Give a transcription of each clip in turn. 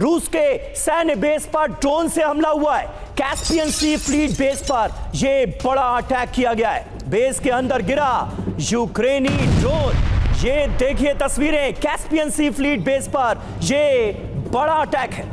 रूस के सैन्य बेस पर ड्रोन से हमला हुआ है। कैस्पियन सी फ्लीट बेस पर यह बड़ा अटैक किया गया है। बेस के अंदर गिरा यूक्रेनी ड्रोन। ये देखिए तस्वीरें, कैस्पियन सी फ्लीट बेस पर यह बड़ा अटैक है।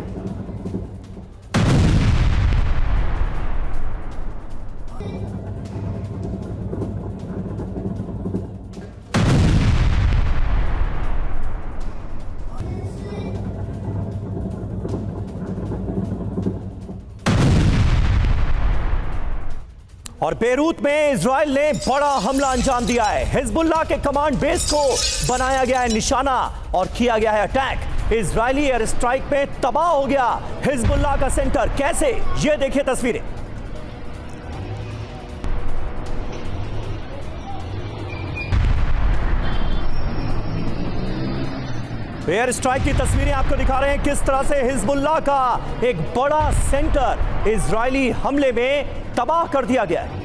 और बेरूत में इजराइल ने बड़ा हमला अंजाम दिया है। हिजबुल्लाह के कमांड बेस को बनाया गया है निशाना और किया गया है अटैक। इजरायली एयर स्ट्राइक में तबाह हो गया हिजबुल्लाह का सेंटर। कैसे, ये देखिए तस्वीरें। एयर स्ट्राइक की तस्वीरें आपको दिखा रहे हैं किस तरह से हिजबुल्लाह का एक बड़ा सेंटर इजरायली हमले में तबाह कर दिया गया है।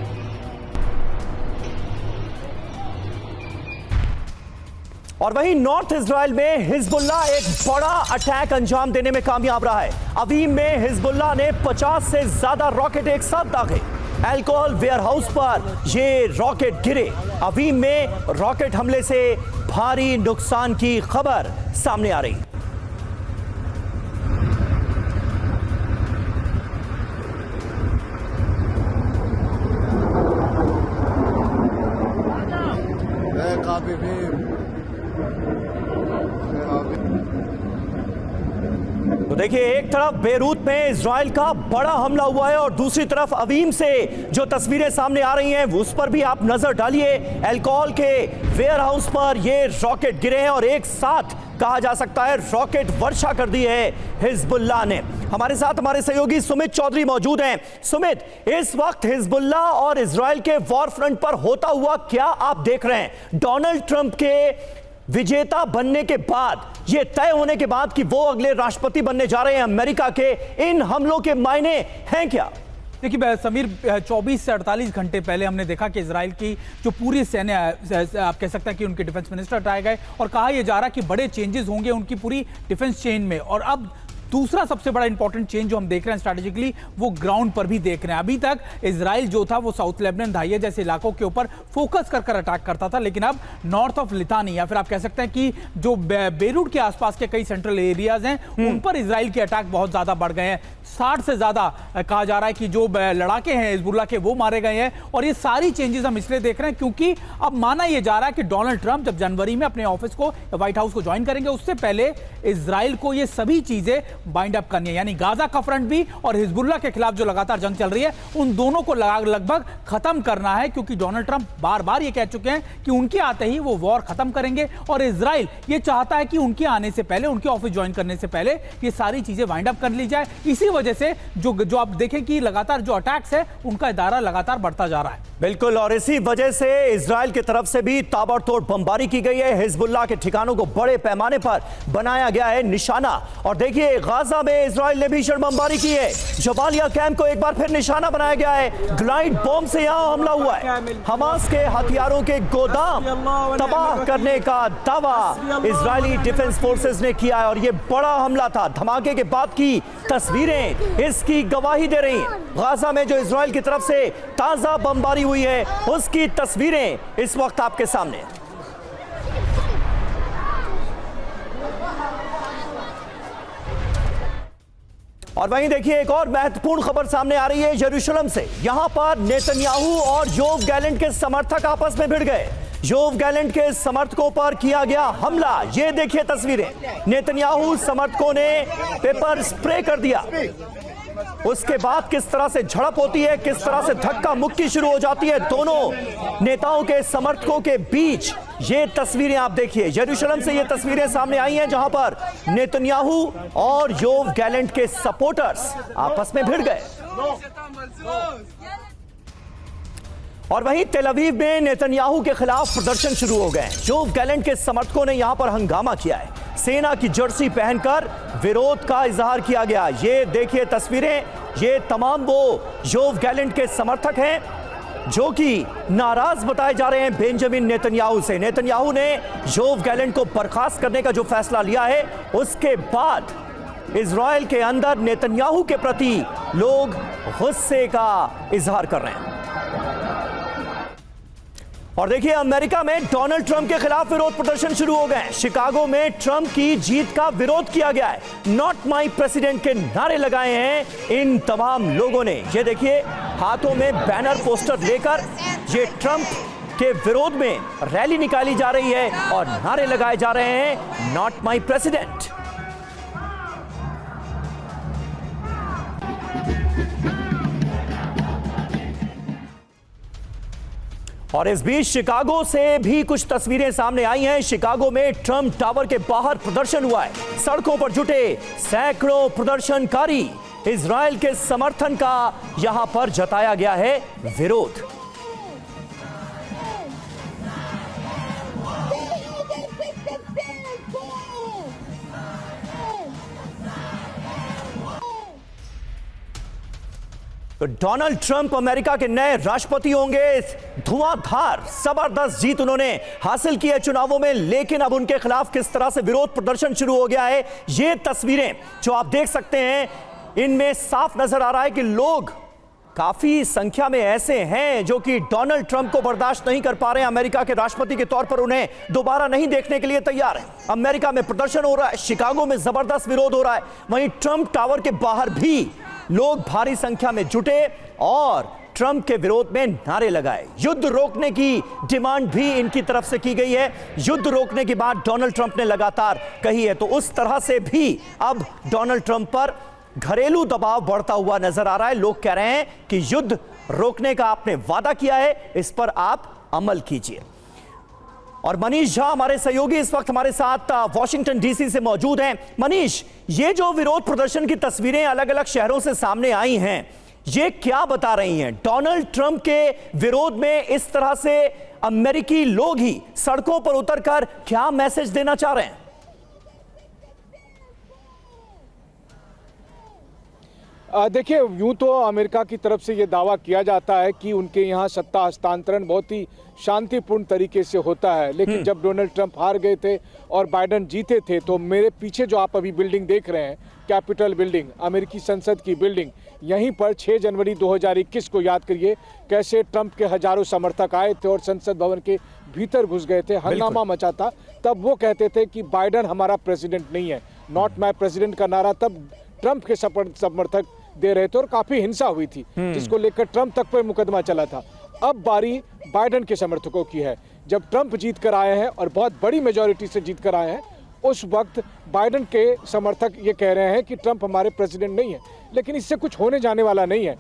और वहीं नॉर्थ इजराइल में हिजबुल्लाह एक बड़ा अटैक अंजाम देने में कामयाब रहा है। अवीम में हिजबुल्लाह ने 50 से ज्यादा रॉकेट एक साथ दागे। अल्कोहल वेयरहाउस पर ये रॉकेट गिरे। अवीम में रॉकेट हमले से भारी नुकसान की खबर सामने आ रही। तो देखिए, एक तरफ बेरूत में इजराइल का बड़ा हमला हुआ है और दूसरी तरफ अवीम से जो तस्वीरें सामने आ रही हैं उस पर भी आप नजर डालिए। अल्कोहल के वेयरहाउस पर ये रॉकेट गिरे हैं और एक साथ कहा जा सकता है रॉकेट वर्षा कर दी है हिजबुल्लाह ने। हमारे साथ हमारे सहयोगी सुमित चौधरी मौजूद हैं। सुमित, इस वक्त हिजबुल्लाह और इजराइल के वॉर फ्रंट पर होता हुआ क्या आप देख रहे हैं? डोनाल्ड ट्रंप के विजेता बनने के बाद, यह तय होने के बाद कि वो अगले राष्ट्रपति बनने जा रहे हैं अमेरिका के, इन हमलों के मायने हैं क्या? देखिए समीर, 24 से 48 घंटे पहले हमने देखा कि इजराइल की जो पूरी सैन्य, आप कह सकते हैं कि उनके डिफेंस मिनिस्टर हटाए गए और कहा यह जा रहा कि बड़े चेंजेस होंगे उनकी पूरी डिफेंस चेन में। और अब दूसरा सबसे बड़ा इंपॉर्टेंट चेंज जो हम देख रहे हैं स्ट्रैटेजिकली, वो ग्राउंड पर भी देख रहे हैं। अभी तक इजराइल जो था वो साउथ लेबनान, दाहिया जैसे इलाकों के ऊपर फोकस कर अटैक करता था, लेकिन अब नॉर्थ ऑफ लिथानी या फिर आप कह सकते हैं कि जो बेरूट के आसपास के कई सेंट्रल एरियाज हैं उन पर इजराइल के अटैक बहुत ज्यादा बढ़ गए हैं। 60 से ज्यादा कहा जा रहा है कि जो लड़ाके हैं हिजबुल्लाह के वो मारे गए हैं। और ये सारी चेंजेस हम इसलिए देख रहे हैं क्योंकि अब माना यह जा रहा है कि डोनाल्ड ट्रंप जब जनवरी में अपने ऑफिस को, व्हाइट हाउस को ज्वाइन करेंगे, उससे पहले इजराइल को ये सभी चीजें बाइंड अप करनी है। यानी गाजा का फ्रंट भी और हिजबुल्लाह के खिलाफ जो लगातार जंग चल रही है उन दोनों को लगभग खत्म करना है, क्योंकि डोनाल्ड ट्रंप बार बार ये कह चुके हैं कि उनके आते ही वो वॉर खत्म करेंगे। और इजराइल ये चाहता है कि उनके आने से पहले, उनके ऑफिस ज्वाइन करने से पहले ये सारी चीजें वाइंड अप कर ली जाए। इसी वजह से जो आप देखें कि लगातार जो अटैक्स है उनका दायरा लगातार बढ़ता जा रहा है। बिल्कुल, और इसी वजह से इजराइल की तरफ से भी ताबड़तोड़ बमबारी की गई है। हिजबुल्लाह के ठिकानों को बड़े पैमाने पर बनाया गया है निशाना। और देखिए, गाजा में इजराइल ने भीषण बमबारी की है। जबालिया कैंप को एक बार फिर निशाना बनाया गया है। ग्लाइड बॉम्ब से यहां हमला हुआ है। हमास के हथियारों के गोदाम तबाह करने का दावा इजरायली डिफेंस फोर्सेस ने किया है और यह बड़ा हमला था। धमाके के बाद की तस्वीरें इसकी गवाही दे रही हैं। गाजा में जो इजराइल की तरफ से ताजा बमबारी हुई है उसकी तस्वीरें इस वक्त आपके सामने। और वहीं देखिए, एक और महत्वपूर्ण खबर सामने आ रही है यरूशलेम से। यहां पर नेतन्याहू और योव गैलेंट के समर्थक आपस में भिड़ गए। योव गैलेंट के समर्थकों पर किया गया हमला। ये देखिए तस्वीरें। नेतन्याहू समर्थकों ने पेपर स्प्रे कर दिया। उसके बाद किस तरह से झड़प होती है, किस तरह से धक्का मुक्की शुरू हो जाती है दोनों नेताओं के समर्थकों के बीच। ये तस्वीरें आप देखिए। यरूशलेम से ये तस्वीरें सामने आई हैं जहां पर नेतन्याहू और योव गैलेंट के सपोर्टर्स आपस में भिड़ गए। और वहीं तेल अवीव में नेतन्याहू के खिलाफ प्रदर्शन शुरू हो गए। योव गैलेंट के समर्थकों ने यहां पर हंगामा किया है। सेना की जर्सी पहनकर विरोध का इजहार किया गया। ये देखिए तस्वीरें। ये तमाम वो योव गैलेंट के समर्थक हैं जो कि नाराज बताए जा रहे हैं बेंजामिन नेतन्याहू से। नेतन्याहू ने योव गैलेंट को बर्खास्त करने का जो फैसला लिया है उसके बाद इजराइल के अंदर नेतन्याहू के प्रति लोग गुस्से का इजहार कर रहे हैं। और देखिए, अमेरिका में डोनाल्ड ट्रंप के खिलाफ विरोध प्रदर्शन शुरू हो गए हैं। शिकागो में ट्रंप की जीत का विरोध किया गया है। नॉट माई प्रेसिडेंट के नारे लगाए हैं इन तमाम लोगों ने। ये देखिए, हाथों में बैनर पोस्टर लेकर ये ट्रंप के विरोध में रैली निकाली जा रही है और नारे लगाए जा रहे हैं, नॉट माई प्रेसिडेंट। और इस बीच शिकागो से भी कुछ तस्वीरें सामने आई हैं। शिकागो में ट्रंप टावर के बाहर प्रदर्शन हुआ है। सड़कों पर जुटे सैकड़ों प्रदर्शनकारी। इजराइल के समर्थन का यहां पर जताया गया है विरोध। तो डोनाल्ड ट्रंप अमेरिका के नए राष्ट्रपति होंगे। धुआंधार जबरदस्त जीत उन्होंने हासिल की है चुनावों में, लेकिन अब उनके खिलाफ किस तरह से विरोध प्रदर्शन शुरू हो गया है, ये तस्वीरें जो आप देख सकते हैं, इनमें साफ नजर आ रहा है कि लोग काफी संख्या में ऐसे हैं जो कि डोनाल्ड ट्रंप को बर्दाश्त नहीं कर पा रहे हैं। अमेरिका के राष्ट्रपति के तौर पर उन्हें दोबारा नहीं देखने के लिए तैयार है। अमेरिका में प्रदर्शन हो रहा है, शिकागो में जबरदस्त विरोध हो रहा है। वहीं ट्रंप टावर के बाहर भी लोग भारी संख्या में जुटे और ट्रंप के विरोध में नारे लगाए। युद्ध रोकने की डिमांड भी इनकी तरफ से की गई है। युद्ध रोकने की बात डोनाल्ड ट्रंप ने लगातार कही है। तो उस तरह से भी अब डोनाल्ड ट्रंप पर घरेलू दबाव बढ़ता हुआ नजर आ रहा है। लोग कह रहे हैं कि युद्ध रोकने का आपने वादा किया है, इस पर आप अमल कीजिए। और मनीष झा हमारे सहयोगी इस वक्त हमारे साथ वॉशिंगटन डीसी से मौजूद हैं। मनीष, ये जो विरोध प्रदर्शन की तस्वीरें अलग अलग शहरों से सामने आई हैं, ये क्या बता रही हैं? डोनाल्ड ट्रंप के विरोध में इस तरह से अमेरिकी लोग ही सड़कों पर उतरकर क्या मैसेज देना चाह रहे हैं? देखिए, यूं तो अमेरिका की तरफ से ये दावा किया जाता है कि उनके यहाँ सत्ता हस्तांतरण बहुत ही शांतिपूर्ण तरीके से होता है, लेकिन जब डोनाल्ड ट्रंप हार गए थे और बाइडेन जीते थे, तो मेरे पीछे जो आप अभी बिल्डिंग देख रहे हैं, कैपिटल बिल्डिंग, अमेरिकी संसद की बिल्डिंग, यहीं पर 6 जनवरी 2021 को याद करिए कैसे ट्रंप के हजारों समर्थक आए थे और संसद भवन के भीतर घुस गए थे, हंगामा मचा था। तब वो कहते थे कि बाइडेन हमारा प्रेसिडेंट नहीं है, नॉट माई प्रेसिडेंट का नारा तब ट्रंप के समर्थक दे रहे थे और काफी हिंसा हुई थी, जिसको लेकर ट्रंप तक पर मुकदमा चला था। अब बारी बाइडेन के समर्थकों की है। जब ट्रंप जीत कर आए हैं और बहुत बड़ी मेजॉरिटी से जीत कर आए हैं, उस वक्त बाइडेन के समर्थक ये कह रहे हैं कि ट्रंप हमारे प्रेसिडेंट नहीं है। लेकिन इससे कुछ होने जाने वाला नहीं है।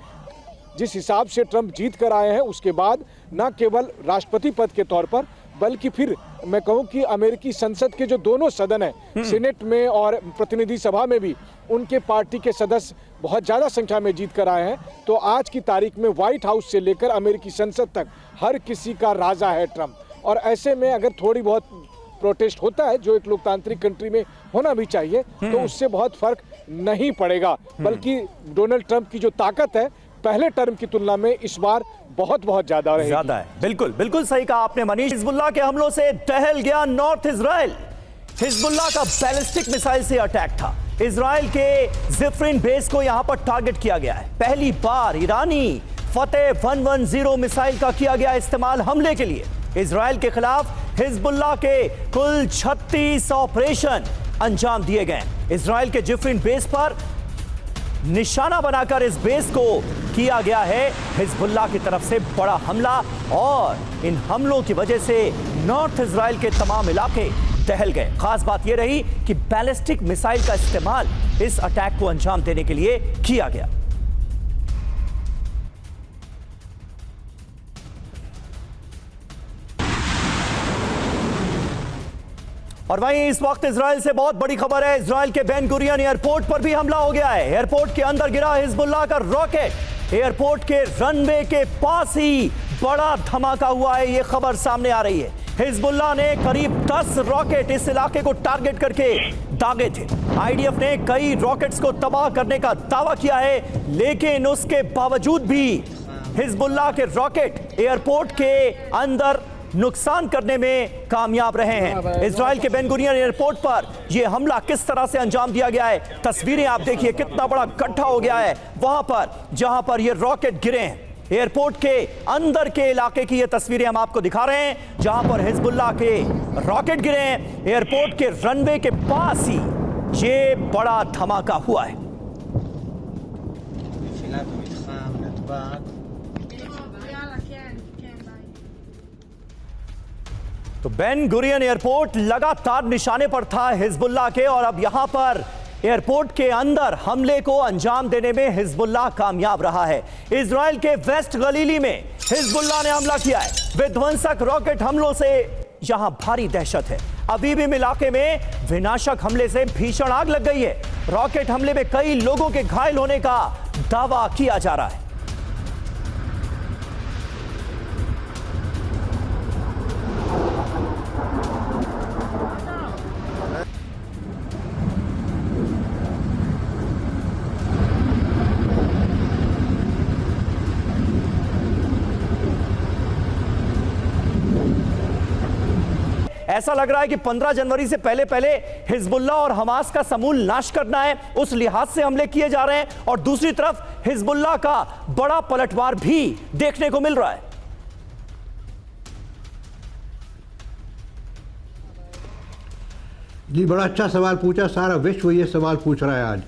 जिस हिसाब से ट्रंप जीत कर आए हैं, उसके बाद न केवल राष्ट्रपति पद के तौर पर, बल्कि फिर मैं कहूं कि अमेरिकी संसद के जो दोनों सदन हैं, सीनेट में और प्रतिनिधि सभा में भी उनके पार्टी के सदस्य बहुत ज़्यादा संख्या में जीत कर आए हैं। तो आज की तारीख में व्हाइट हाउस से लेकर अमेरिकी संसद तक हर किसी का राजा है ट्रंप। और ऐसे में अगर थोड़ी बहुत प्रोटेस्ट होता है, जो एक लोकतांत्रिक कंट्री में होना भी चाहिए, तो उससे बहुत फर्क नहीं पड़ेगा। बल्कि डोनाल्ड ट्रंप की जो ताकत है पहले टर्म की तुलना में इस बार बहुत ज्यादा है। बिल्कुल बिल्कुल सही कहा आपने मनीष। हिजबुल्लाह के हमलों से दहल गया नॉर्थ इजराइल। हिजबुल्लाह का बैलिस्टिक मिसाइल से अटैक था। इजराइल के जिफ्रिन बेस को यहां पर टारगेट किया गया है। पहली बार ईरानी फतेह 110 मिसाइल का किया गया इस्तेमाल हमले के लिए। इजराइल के खिलाफ हिजबुल्लाह के कुल 36 ऑपरेशन अंजाम दिए गए। इजराइल के जिफ्रिन बेस पर निशाना बनाकर इस बेस को किया गया है हिजबुल्लाह की तरफ से बड़ा हमला, और इन हमलों की वजह से नॉर्थ इजराइल के तमाम इलाके दहल गए। खास बात यह रही कि बैलिस्टिक मिसाइल का इस्तेमाल इस अटैक को अंजाम देने के लिए किया गया। और वहीं इस वक्त इजराइल से बहुत बड़ी खबर है। इजराइल के बेन गुरियन एयरपोर्ट पर भी हमला हो गया है। एयरपोर्ट के अंदर गिरा हिजबुल्लाह का रॉकेट। एयरपोर्ट के रनवे के पास ही बड़ा धमाका हुआ है, यह खबर सामने आ रही है। हिजबुल्लाह ने करीब 10 रॉकेट इस इलाके को टारगेट करके दागे थे। आईडीएफ ने कई रॉकेट्स को तबाह करने का दावा किया है, लेकिन उसके बावजूद भी हिजबुल्लाह के रॉकेट एयरपोर्ट के अंदर नुकसान करने में कामयाब रहे हैं। इजराइल के बेन गुरियन एयरपोर्ट पर यह हमला किस तरह से अंजाम दिया गया है, तस्वीरें आप देखिए, कितना बड़ा गड्ढा हो गया है वहां पर जहां पर ये रॉकेट गिरे हैं। एयरपोर्ट के अंदर के इलाके की ये तस्वीरें हम आपको दिखा रहे हैं जहां पर हिजबुल्लाह के रॉकेट गिरे हैं। एयरपोर्ट के रनवे के पास ही ये बड़ा धमाका हुआ है। तो बेन गुरियन एयरपोर्ट लगातार निशाने पर था हिजबुल्लाह के, और अब यहां पर एयरपोर्ट के अंदर हमले को अंजाम देने में हिजबुल्लाह कामयाब रहा है। इजराइल के वेस्ट गलीली में हिजबुल्लाह ने हमला किया है। विध्वंसक रॉकेट हमलों से यहां भारी दहशत है। अबीबीम इलाके में विनाशक हमले से भीषण आग लग गई है। रॉकेट हमले में कई लोगों के घायल होने का दावा किया जा रहा है। ऐसा लग रहा है कि 15 जनवरी से पहले पहले हिजबुल्लाह और हमास का समूल नाश करना है, उस लिहाज से हमले किए जा रहे हैं। और दूसरी तरफ हिजबुल्लाह का बड़ा पलटवार भी देखने को मिल रहा है। जी, बड़ा अच्छा सवाल पूछा। सारा विश्व ये सवाल पूछ रहा है आज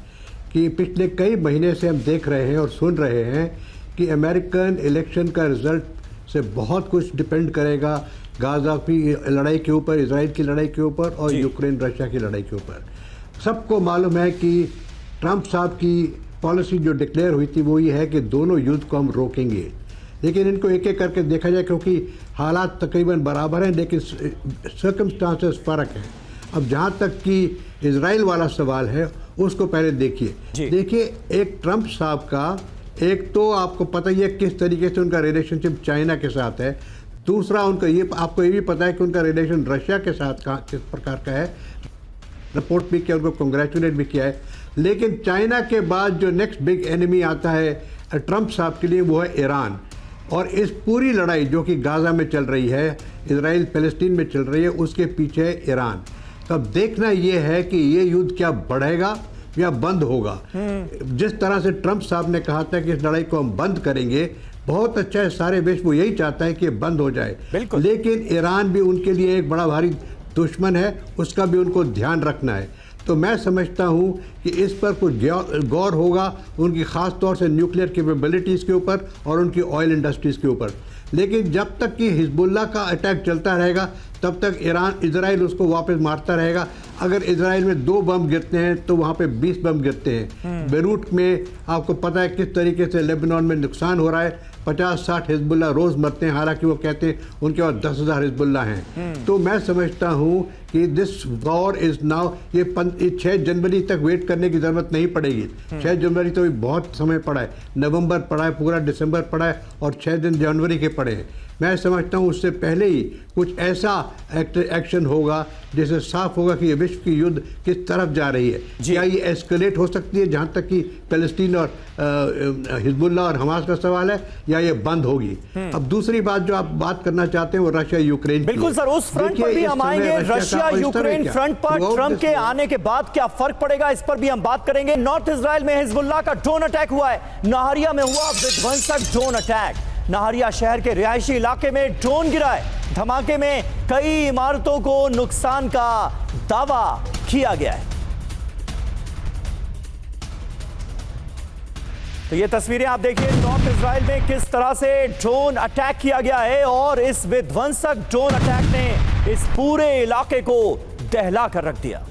कि पिछले कई महीने से हम देख रहे हैं और सुन रहे हैं कि अमेरिकन इलेक्शन का रिजल्ट से बहुत कुछ डिपेंड करेगा गाजा की लड़ाई के ऊपर, इजराइल की लड़ाई के ऊपर और यूक्रेन रशिया की लड़ाई के ऊपर। सबको मालूम है कि ट्रंप साहब की पॉलिसी जो डिक्लेयर हुई थी वो ये है कि दोनों युद्ध को हम रोकेंगे, लेकिन इनको एक एक करके देखा जाए क्योंकि हालात तकरीबन बराबर हैं लेकिन सर्कमस्टांसेस फ़र्क हैं। अब जहाँ तक कि इजराइल वाला सवाल है उसको पहले देखिए। एक ट्रंप साहब का, एक तो आपको पता ही है किस तरीके से उनका रिलेशनशिप चाइना के साथ है, दूसरा उनका ये आपको ये भी पता है कि उनका रिलेशन रशिया के साथ किस प्रकार का है। रिपोर्ट भी किया, उनको कंग्रेचुलेट भी किया है। लेकिन चाइना के बाद जो नेक्स्ट बिग एनिमी आता है ट्रंप साहब के लिए वो है ईरान। और इस पूरी लड़ाई जो कि गाजा में चल रही है, इजराइल फ़लस्तीन में चल रही है, उसके पीछे है ईरान। तब देखना ये है कि ये युद्ध क्या बढ़ेगा या बंद होगा। जिस तरह से ट्रंप साहब ने कहा था कि इस लड़ाई को हम बंद करेंगे, बहुत अच्छा है, सारे विश्व यही चाहता है कि बंद हो जाए। लेकिन ईरान भी उनके लिए एक बड़ा भारी दुश्मन है, उसका भी उनको ध्यान रखना है। तो मैं समझता हूँ कि इस पर कुछ गौर होगा उनकी ख़ास तौर से न्यूक्लियर कैपेबिलिटीज़ के ऊपर और उनकी ऑयल इंडस्ट्रीज़ के ऊपर। लेकिन जब तक कि हिजबुल्लाह का अटैक चलता रहेगा तब तक इजराइल उसको वापस मारता रहेगा। अगर इजराइल में 2 बम गिरते हैं तो वहाँ पे 20 बम गिरते हैं। बेरूट में आपको पता है किस तरीके से लेबनान में नुकसान हो रहा है, 50-60 हिजबुल्लाह रोज़ मरते हैं, हालांकि वो कहते हैं उनके पास 10,000 हिजबुल्लाह हैं। तो मैं समझता हूँ कि दिस वॉर इज़ नाउ, ये 6 जनवरी तक वेट करने की ज़रूरत नहीं पड़ेगी। 6 जनवरी तो भी बहुत समय पड़ा है, नवंबर पड़ा है, पूरा दिसंबर पड़ा है और 6 दिन जनवरी के पड़े हैं। मैं समझता हूँ उससे पहले ही कुछ ऐसा एक्शन होगा जिससे साफ होगा कि ये विश्व की युद्ध किस तरफ जा रही है। क्या ये एस्केलेट हो सकती है जहाँ तक कि फ़लस्तीन और हिजबुल्लाह और हमास का सवाल है, या ये बंद होगी। अब दूसरी बात जो आप बात करना चाहते हैं वो रशिया यूक्रेन। बिल्कुल सर, उस फ्रंट पर भी हम आएंगे। रशिया यूक्रेन फ्रंट पर ट्रंप के आने के बाद क्या फर्क पड़ेगा, इस पर भी हम बात करेंगे। नॉर्थ इजराइल में हिजबुल्लाह का ड्रोन अटैक हुआ है, नाहरिया में हुआ विध्वंसक ड्रोन अटैक। नाहरिया शहर के रिहायशी इलाके में ड्रोन गिरा है। धमाके में कई इमारतों को नुकसान का दावा किया गया है। तो ये तस्वीरें आप देखिए, नॉर्थ इजराइल में किस तरह से ड्रोन अटैक किया गया है और इस विध्वंसक ड्रोन अटैक ने इस पूरे इलाके को दहला कर रख दिया।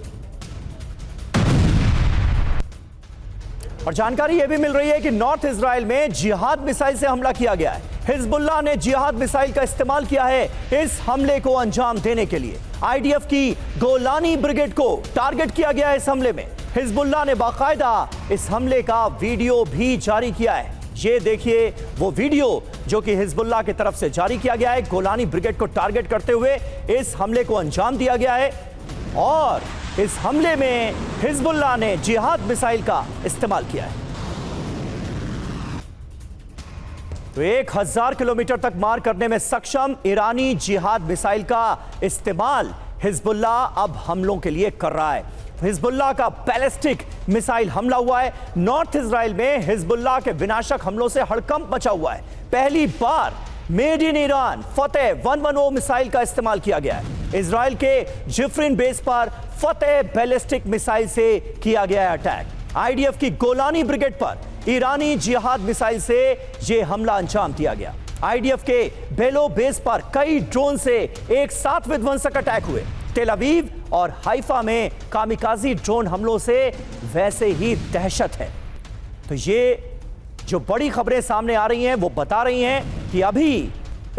और जानकारी यह भी मिल रही है कि नॉर्थ इजराइल में जिहाद मिसाइल से हमला किया गया है। हिजबुल्लाह ने जिहाद मिसाइल का इस्तेमाल किया है इस हमले को अंजाम देने के लिए। आईडीएफ की गोलानी ब्रिगेड को टारगेट किया गया है इस हमले में। हिजबुल्लाह ने बाकायदा इस हमले का वीडियो भी जारी किया है। ये देखिए वो वीडियो जो कि हिजबुल्लाह की तरफ से जारी किया गया है। गोलानी ब्रिगेड को टारगेट करते हुए इस हमले को अंजाम दिया गया है और इस हमले में हिजबुल्लाह ने जिहाद मिसाइल का इस्तेमाल किया है। तो 1000 किलोमीटर तक मार करने में सक्षम ईरानी जिहाद मिसाइल का इस्तेमाल हिजबुल्लाह अब हमलों के लिए कर रहा है। हिजबुल्लाह का बैलिस्टिक मिसाइल हमला हुआ है। नॉर्थ इजराइल में हिजबुल्लाह के विनाशक हमलों से हड़कंप मचा हुआ है। पहली बार made in Iran Fateh 110 missile का इस्तेमाल किया गया है। इजराइल के जिफ्रिन बेस पर फतेह बैलिस्टिक मिसाइल से किया गया है अटैक। आईडीएफ की गोलानी ब्रिगेड पर ईरानी जिहाद मिसाइल से यह हमला अंजाम दिया गया। आईडीएफ के बेलो बेस पर कई ड्रोन से एक साथ विध्वंसक अटैक हुए। तेल अवीव और हाइफा में कामिकाजी ड्रोन हमलों से वैसे ही दहशत है। तो ये जो बड़ी खबरें सामने आ रही हैं वो बता रही हैं कि अभी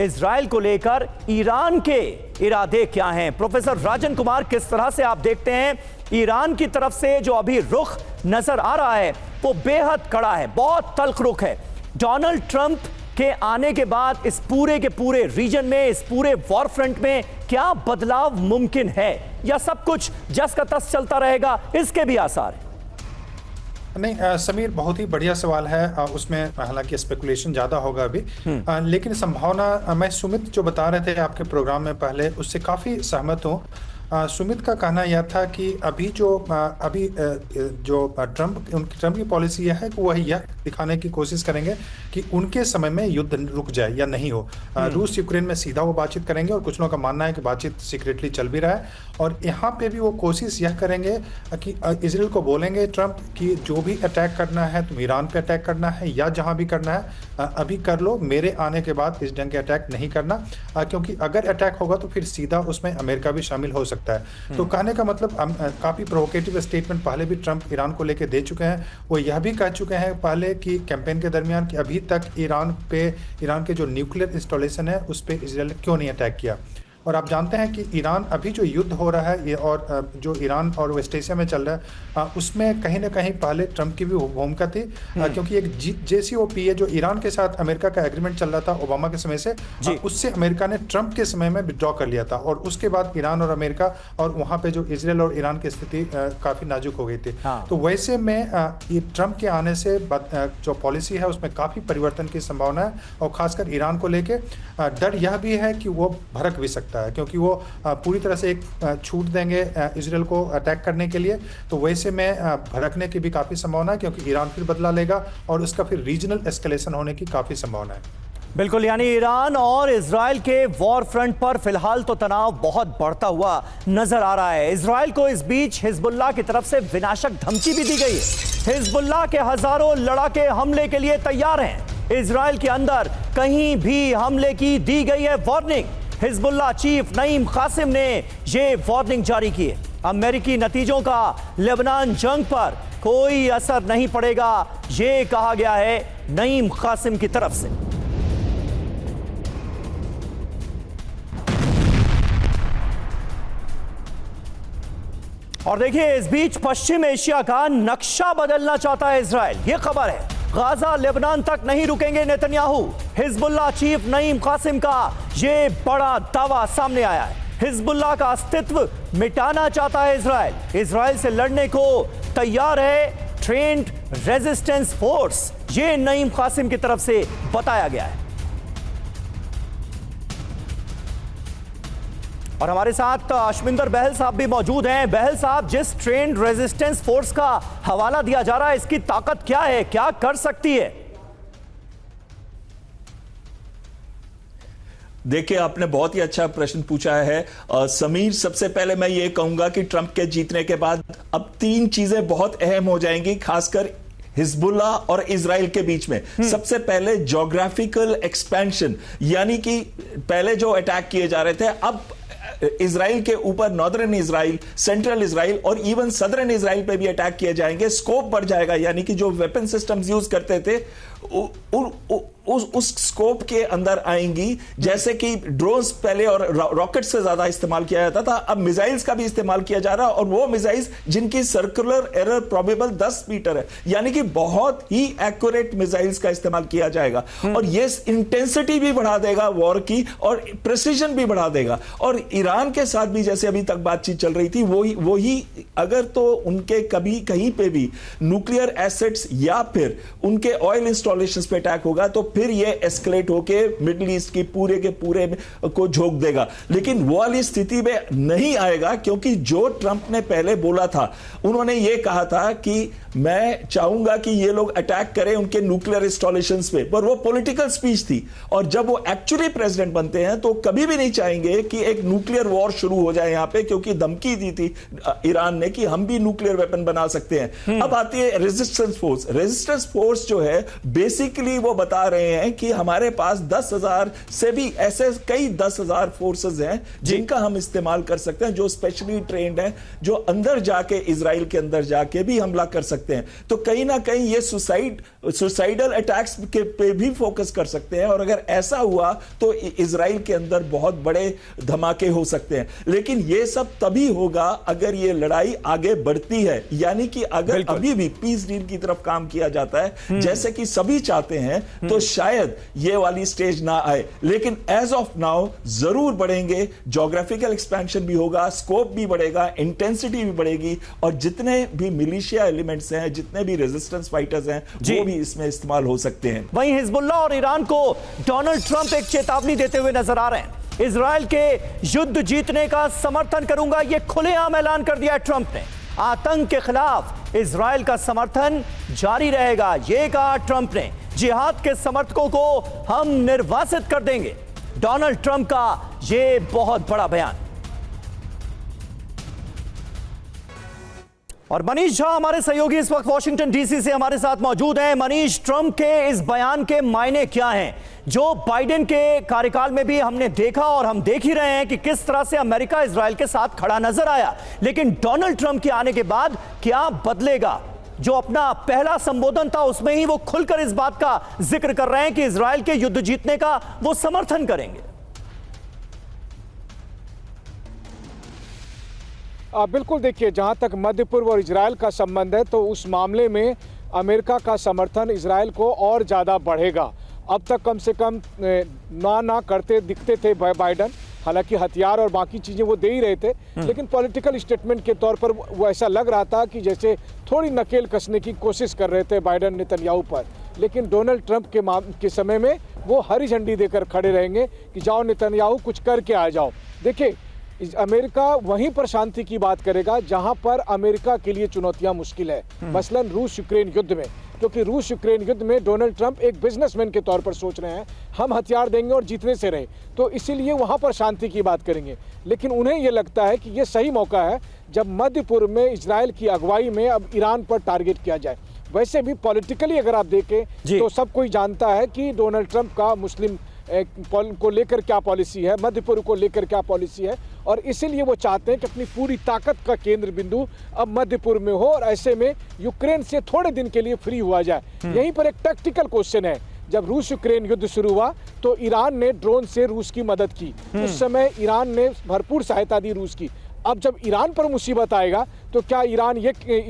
इजराइल को लेकर ईरान के इरादे क्या हैं। प्रोफेसर राजन कुमार, किस तरह से आप देखते हैं ईरान की तरफ से जो अभी रुख नजर आ रहा है वो बेहद कड़ा है, बहुत तल्ख रुख है। डोनाल्ड ट्रंप के आने के बाद इस पूरे के पूरे रीजन में, इस पूरे वॉर फ्रंट में क्या बदलाव मुमकिन है या सब कुछ जस का तस चलता रहेगा, इसके भी आसार हैं? नहीं समीर, बहुत ही बढ़िया सवाल है। उसमें हालांकि स्पेकुलेशन ज़्यादा होगा अभी, लेकिन संभावना, मैं सुमित जो बता रहे थे आपके प्रोग्राम में पहले, उससे काफ़ी सहमत हूँ। सुमित का कहना यह था कि अभी जो ट्रंप की पॉलिसी यह है कि वह यह दिखाने की कोशिश करेंगे कि उनके समय में युद्ध रुक जाए या नहीं हो। रूस यूक्रेन में सीधा वो बातचीत करेंगे और कुछ लोगों का मानना है कि बातचीत सीक्रेटली चल भी रहा है। और यहाँ पे भी वो कोशिश यह करेंगे कि इजराइल को बोलेंगे ट्रंप कि जो भी अटैक करना है, तुम ईरान पे अटैक करना है या जहाँ भी करना है अभी कर लो, मेरे आने के बाद इस ढंग के अटैक नहीं करना, क्योंकि अगर अटैक होगा तो फिर सीधा उसमें अमेरिका भी शामिल हो सकता है। तो कहने का मतलब काफ़ी प्रोवोकेटिव स्टेटमेंट पहले भी ट्रंप ईरान को लेकर दे चुके हैं। वो यह भी कह चुके हैं पहले कि कैंपेन के दरमियान कि अभी तक ईरान के जो न्यूक्लियर इंस्टॉलेशन है उस पर इजराइल ने क्यों नहीं अटैक किया। और आप जानते हैं कि ईरान अभी जो युद्ध हो रहा है ये और जो ईरान और वेस्ट एशिया में चल रहा है उसमें कहीं ना कहीं पहले ट्रंप की भी भूमिका थी, क्योंकि एक JCPOA जो ईरान के साथ अमेरिका का एग्रीमेंट चल रहा था ओबामा के समय से, उससे अमेरिका ने ट्रंप के समय में विड्रॉ कर लिया था। और उसके बाद ईरान और अमेरिका और वहाँ पे जो इजराइल और ईरान की स्थिति काफ़ी नाजुक हो गई थी। तो वैसे में ट्रंप के आने से जो पॉलिसी है उसमें काफ़ी परिवर्तन की संभावना है। और खासकर ईरान को लेके डर यह भी है कि वो भड़क भी सकता है, क्योंकि वो पूरी तरह से एक छूट देंगे इजराइल को अटैक करने के लिए, तो वैसे में भड़कने की भी काफ़ी संभावना है, क्योंकि ईरान फिर बदला लेगा और उसका फिर रीजनल एस्केलेशन होने की काफ़ी संभावना है। बिल्कुल, यानी ईरान और इजराइल के वॉर फ्रंट पर फिलहाल तो तनाव बहुत बढ़ता हुआ नजर आ रहा है। इजराइल को इस बीच हिजबुल्लाह की तरफ से विनाशक धमकी भी दी गई है। हिजबुल्लाह के हजारों लड़ाके हमले के लिए तैयार हैं। इजराइल के अंदर कहीं भी हमले की दी गई है warning. Hezbollah chief Naim Qassem ने ये वार्निंग जारी की है। अमेरिकी नतीजों का लेबनान जंग पर कोई असर नहीं पड़ेगा, ये कहा गया है नईम कासिम की तरफ से। और देखिए, इस बीच पश्चिम एशिया का नक्शा बदलना चाहता है इजराइल। ये खबर है, गाजा लेबनान तक नहीं रुकेंगे Netanyahu. Hezbollah chief Naim Qassem का ये बड़ा दावा सामने आया है। हिजबुल्लाह का अस्तित्व मिटाना चाहता है इजराइल। इजराइल से लड़ने को तैयार है ट्रेंड रेजिस्टेंस फोर्स, ये नईम कासिम की तरफ से बताया गया है। और हमारे साथ अशमिंदर बहल साहब भी मौजूद हैं। बहल साहब, जिस ट्रेंड रेजिस्टेंस फोर्स का हवाला दिया जा रहा है, इसकी ताकत क्या है, क्या कर सकती है? देखिए, आपने बहुत ही अच्छा प्रश्न पूछा है समीर। सबसे पहले मैं ये कहूंगा कि ट्रंप के जीतने के बाद अब 3 चीजें बहुत अहम हो जाएंगी, खासकर हिजबुल्लाह और इजराइल के बीच में। सबसे पहले ज्योग्राफिकल एक्सपेंशन, यानी कि पहले जो अटैक किए जा रहे थे, अब इजराइल के ऊपर नॉर्दर्न इजराइल, सेंट्रल इजराइल और इवन सदर्न इजराइल पे भी अटैक किए जाएंगे। स्कोप बढ़ जाएगा, यानी कि जो वेपन सिस्टम्स यूज करते थे उस स्कोप के अंदर आएंगी। जैसे कि ड्रोन्स पहले और रॉकेट से ज्यादा इस्तेमाल किया जाता था, अब मिसाइल्स का भी इस्तेमाल किया जा रहा है, और वो मिसाइल्स जिनकी सर्कुलर एरर प्रोबेबल 10 मीटर है, यानी कि बहुत ही एक्यूरेट मिसाइल्स का इस्तेमाल किया जाएगा। और ये इंटेंसिटी भी बढ़ा देगा वॉर की, और प्रिसीजन भी बढ़ा देगा। और ईरान के साथ भी जैसे अभी तक बातचीत चल रही थी, वही अगर तो उनके कभी कहीं पे भी न्यूक्लियर एसेट्स या फिर उनके ऑयल इंस्टॉल इंस्टॉलेशंस पे अटैक होगा तो फिर ये एस्केलेट होके मिडिल ईस्ट की पूरे के पूरे को झोंक देगा। लेकिन वो वाली स्थिति में नहीं आएगा, क्योंकि जो ट्रंप ने पहले बोला था, उन्होंने ये कहा था कि मैं चाहूंगा कि ये लोग अटैक करें उनके न्यूक्लियर इंस्टॉलेशंस पे, पर वो पॉलिटिकल स्पीच थी। और जब वो एक्चुअली प्रेसिडेंट बनते हैं तो कभी भी नहीं चाहेंगे कि एक न्यूक्लियर वॉर शुरू हो जाए यहां पे, क्योंकि धमकी दी थी ईरान ने कि हम भी न्यूक्लियर वेपन बना सकते हैं। अब आती है रेजिस्टेंस फोर्स। रेजिस्टेंस फोर्स जो है बेसिकली वो बता रहे हैं कि हमारे पास 10,000 से भी ऐसे कई 10,000 फोर्सेस हैं जिनका हम इस्तेमाल कर सकते हैं, जो स्पेशली ट्रेंड हैं, जो अंदर जाके इजराइल के अंदर जाके भी हमला कर सकते हैं। तो कहीं ना कहीं ये सुसाइडल अटैक्स के पे भी फोकस कर सकते हैं, और अगर ऐसा हुआ तो इजराइल के अंदर बहुत बड़े धमाके हो सकते हैं। लेकिन ये सब तभी होगा अगर ये लड़ाई आगे बढ़ती है, यानी कि अगर अभी भी पीस डील की तरफ काम किया जाता है जैसे कि सभी चाहते हैं, तो शायद ये वाली स्टेज ना आए। लेकिन एज ऑफ नाउ जरूर बढ़ेंगे, ज्योग्राफिकल एक्सपेंशन भी होगा, स्कोप भी बढ़ेगा, इंटेंसिटी भी बढ़ेगी, और जितने भी मिलिशिया एलिमेंट्स हैं, जितने भी रेजिस्टेंस फाइटर्स हैं, वो भी इसमें इस्तेमाल हो सकते हैं। वहीं हिजबुल्लाह और ईरान को डोनाल्ड ट्रंप एक चेतावनी देते हुए नजर आ रहे हैं। इजराइल के युद्ध जीतने का समर्थन करूंगा, यह खुलेआम ऐलान कर दिया है ट्रंप ने। आतंक के खिलाफ इजराइल का समर्थन जारी रहेगा, यह कहा ट्रंप ने। जिहाद के समर्थकों को हम निर्वासित कर देंगे, डोनाल्ड ट्रंप का यह बहुत बड़ा बयान। और मनीष झा हमारे सहयोगी इस वक्त वॉशिंगटन डीसी से हमारे साथ मौजूद हैं। मनीष, ट्रंप के इस बयान के मायने क्या हैं, जो बाइडेन के कार्यकाल में भी हमने देखा और हम देख ही रहे हैं कि किस तरह से अमेरिका इजराइल के साथ खड़ा नजर आया, लेकिन डोनाल्ड ट्रंप के आने के बाद क्या बदलेगा? जो अपना पहला संबोधन था उसमें ही वो खुलकर इस बात का जिक्र कर रहे हैं कि इजराइल के युद्ध जीतने का वो समर्थन करेंगे। बिल्कुल, देखिए, जहां तक मध्य पूर्व और इजराइल का संबंध है तो उस मामले में अमेरिका का समर्थन इजराइल को और ज़्यादा बढ़ेगा। अब तक कम से कम ना करते दिखते थे बाइडन, हालांकि हथियार और बाकी चीज़ें वो दे ही रहे थे, लेकिन पॉलिटिकल स्टेटमेंट के तौर पर वो ऐसा लग रहा था कि जैसे थोड़ी नकेल कसने की कोशिश कर रहे थे बाइडन नेतन्याहू पर। लेकिन डोनाल्ड ट्रंप के समय में वो हरी झंडी देकर खड़े रहेंगे कि जाओ नेतन्याहू, कुछ करके आ जाओ। देखिए, अमेरिका वहीं पर शांति की बात करेगा जहां पर अमेरिका के लिए चुनौतियां मुश्किल है, मसलन रूस यूक्रेन युद्ध में, क्योंकि रूस यूक्रेन युद्ध में डोनाल्ड ट्रंप एक बिजनेसमैन के तौर पर सोच रहे हैं हम हथियार देंगे और जीतने से रहे, तो इसीलिए वहां पर शांति की बात करेंगे। लेकिन उन्हें यह लगता है कि यह सही मौका है जब मध्य पूर्व में इजराइल की अगुवाई में अब ईरान पर टारगेट किया जाए। वैसे भी पॉलिटिकली अगर आप देखें तो सब कोई जानता है कि डोनाल्ड ट्रंप का मुस्लिम को लेकर क्या पॉलिसी है, मध्य पूर्व को लेकर क्या पॉलिसी है, और इसीलिए वो चाहते हैं कि अपनी पूरी ताकत का केंद्र बिंदु अब मध्य पूर्व में हो और ऐसे में यूक्रेन से थोड़े दिन के लिए फ्री हुआ जाए। यहीं पर एक टैक्टिकल क्वेश्चन है, जब रूस यूक्रेन युद्ध शुरू हुआ तो ईरान ने ड्रोन से रूस की मदद की, उस समय ईरान ने भरपूर सहायता दी रूस की। अब जब ईरान पर मुसीबत आएगा तो क्या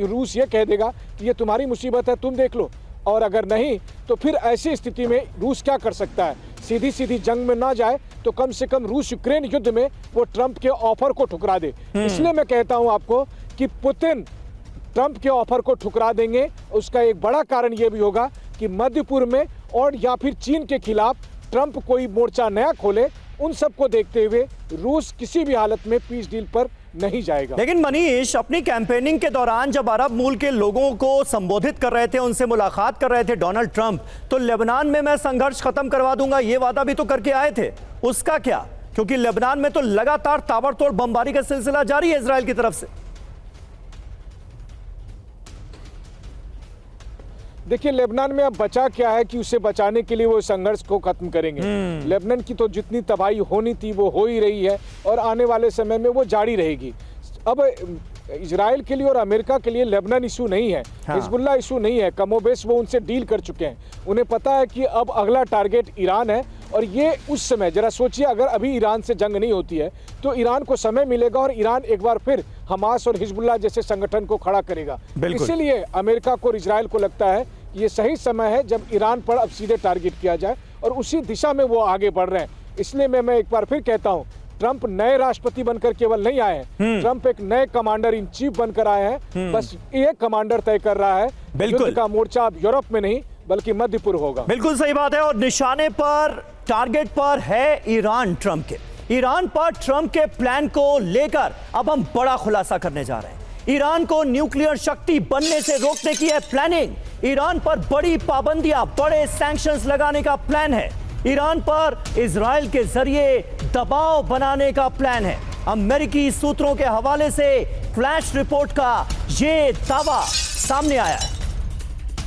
रूस ये कह देगा कि ये तुम्हारी मुसीबत है, तुम देख लो? और अगर नहीं तो फिर ऐसी स्थिति में रूस क्या कर सकता है? सीधी जंग में ना जाए तो कम से कम रूस यूक्रेन युद्ध में वो ट्रंप के ऑफर को ठुकरा दे। इसलिए मैं कहता हूं आपको कि पुतिन ट्रंप के ऑफर को ठुकरा देंगे। उसका एक बड़ा कारण ये भी होगा कि मध्य पूर्व में और या फिर चीन के खिलाफ ट्रंप कोई मोर्चा नया खोले, उन सबको देखते हुए रूस किसी भी हालत में पीस डील पर नहीं जाएगा। लेकिन मनीष, अपनी कैंपेनिंग के दौरान जब अरब मूल के लोगों को संबोधित कर रहे थे, उनसे मुलाकात कर रहे थे डोनाल्ड ट्रंप, तो लेबनान में मैं संघर्ष खत्म करवा दूंगा ये वादा भी तो करके आए थे, उसका क्या? क्योंकि लेबनान में तो लगातार ताबड़तोड़ बमबारी का सिलसिला जारी है इजराइल की तरफ से। देखिए, लेबनान में अब बचा क्या है कि उसे बचाने के लिए वो संघर्ष को खत्म करेंगे। लेबनान की तो जितनी तबाही होनी थी वो हो ही रही है और आने वाले समय में वो जारी रहेगी। अब इजराइल के लिए और अमेरिका के लिए लेबनान इशू नहीं है, हिजबुल्लाह इशू नहीं है, कमोबेश वो उनसे डील कर चुके हैं। उन्हें पता है कि अब अगला टारगेट ईरान है, और ये उस समय जरा सोचिए, अगर अभी ईरान से जंग नहीं होती है तो ईरान को समय मिलेगा और ईरान एक बार फिर हमास और हिजबुल्लाह जैसे संगठन को खड़ा करेगा। इसीलिए अमेरिका को और इजराइल को लगता है कि ये सही समय है जब ईरान पर अब सीधे टारगेट किया जाए, और उसी दिशा में वो आगे बढ़ रहे हैं। इसलिए मैं एक बार फिर कहता हूँ, ट्रंप नए राष्ट्रपति बनकर केवल नहीं आए हैं, ट्रंप एक नए कमांडर इन चीफ बनकर आए हैं। बस एक कमांडर तय कर रहा है युद्ध का मोर्चा अब यूरोप में नहीं बल्कि मध्य पूर्व होगा। बिल्कुल सही बात है। और निशाने पर, टारगेट पर है ईरान ट्रंप के। ईरान पर ट्रंप के प्लान को लेकर अब हम बड़ा खुलासा करने जा रहे हैं। ईरान को न्यूक्लियर शक्ति बनने से रोकने की है प्लानिंग। ईरान पर बड़ी पाबंदियां, बड़े सैंक्शंस लगाने का प्लान है। ईरान पर इजराइल के जरिए दबाव बनाने का प्लान है। अमेरिकी सूत्रों के हवाले से फ्लैश रिपोर्ट का ये दावा सामने आया है।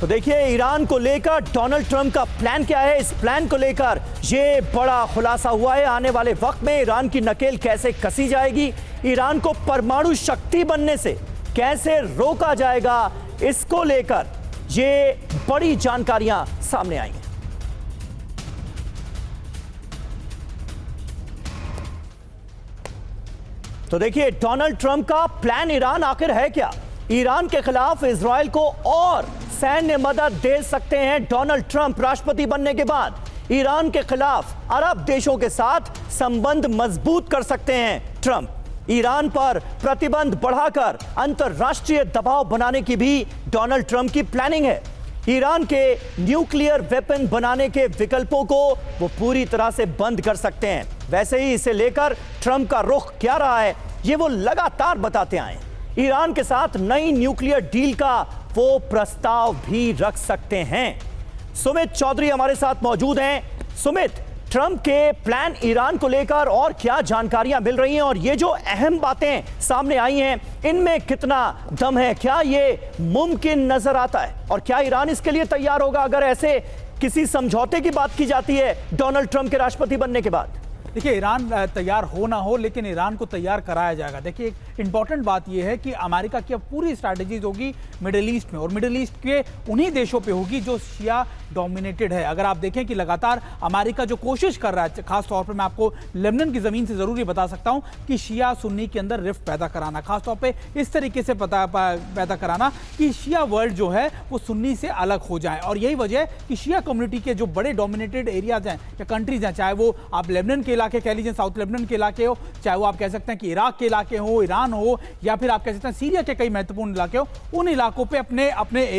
तो देखिए ईरान को लेकर डोनाल्ड ट्रंप का प्लान क्या है। इस प्लान को लेकर ये बड़ा खुलासा हुआ है। आने वाले वक्त में ईरान की नकेल कैसे कसी जाएगी, ईरान को परमाणु शक्ति बनने से कैसे रोका जाएगा, इसको लेकर ये बड़ी जानकारियां सामने आई हैं। तो देखिए डोनाल्ड ट्रंप का प्लान ईरान आखिर है क्या। ईरान के खिलाफ इजराइल को और सैन्य मदद दे सकते हैं डोनाल्ड ट्रंप राष्ट्रपति बनने के बाद। ईरान के खिलाफ अरब देशों के साथ संबंध मजबूत कर सकते हैं ट्रंप। ईरान पर प्रतिबंध बढ़ाकर अंतरराष्ट्रीय दबाव बनाने की भी डोनाल्ड ट्रंप की प्लानिंग है। ईरान के न्यूक्लियर वेपन बनाने के विकल्पों को वो पूरी तरह से बंद कर सकते हैं। वैसे ही इसे लेकर ट्रंप का रुख क्या रहा है, ये वो लगातार बताते आए। ईरान के साथ नई न्यूक्लियर डील का वो प्रस्ताव भी रख सकते हैं। सुमित चौधरी हमारे साथ मौजूद हैं। सुमित, ट्रंप के प्लान ईरान को लेकर और क्या जानकारियां मिल रही हैं, और ये जो अहम बातें सामने आई हैं इनमें कितना दम है, क्या ये मुमकिन नजर आता है, और क्या ईरान इसके लिए तैयार होगा अगर ऐसे किसी समझौते की बात की जाती है डोनाल्ड ट्रंप के राष्ट्रपति बनने के बाद? देखिए ईरान तैयार हो ना हो, लेकिन ईरान को तैयार कराया जाएगा। देखिए एक इंपॉर्टेंट बात यह है कि अमेरिका की अब पूरी स्ट्रैटेजीज होगी मिडिल ईस्ट में, और मिडिल ईस्ट के उन्हीं देशों पे होगी जो शिया डोमिनेटेड है। अगर आप देखें कि लगातार अमेरिका जो कोशिश कर रहा है, खास तौर पे मैं आपको लेबनान की जमीन से जरूरी बता सकता हूं कि शिया सुन्नी के अंदर रिफ्ट पैदा कराना, खास तौर पे इस तरीके से पैदा कराना कि शिया वर्ल्ड जो है वो सुन्नी से अलग हो जाए। और यही वजह है कि शिया कम्युनिटी के जो बड़े डोमिनेटेड एरियाज हैं या कंट्रीज हैं, चाहे वो आप लेबनान के इलाके कह लीजिए, साउथ लेबनान के इलाके हो, चाहे वो आप कह सकते हैं कि इराक के इलाके हो, ईरान हो, या फिर आप कह सकते हैं सीरिया के कई महत्वपूर्ण इलाके हो, उन इलाकों पे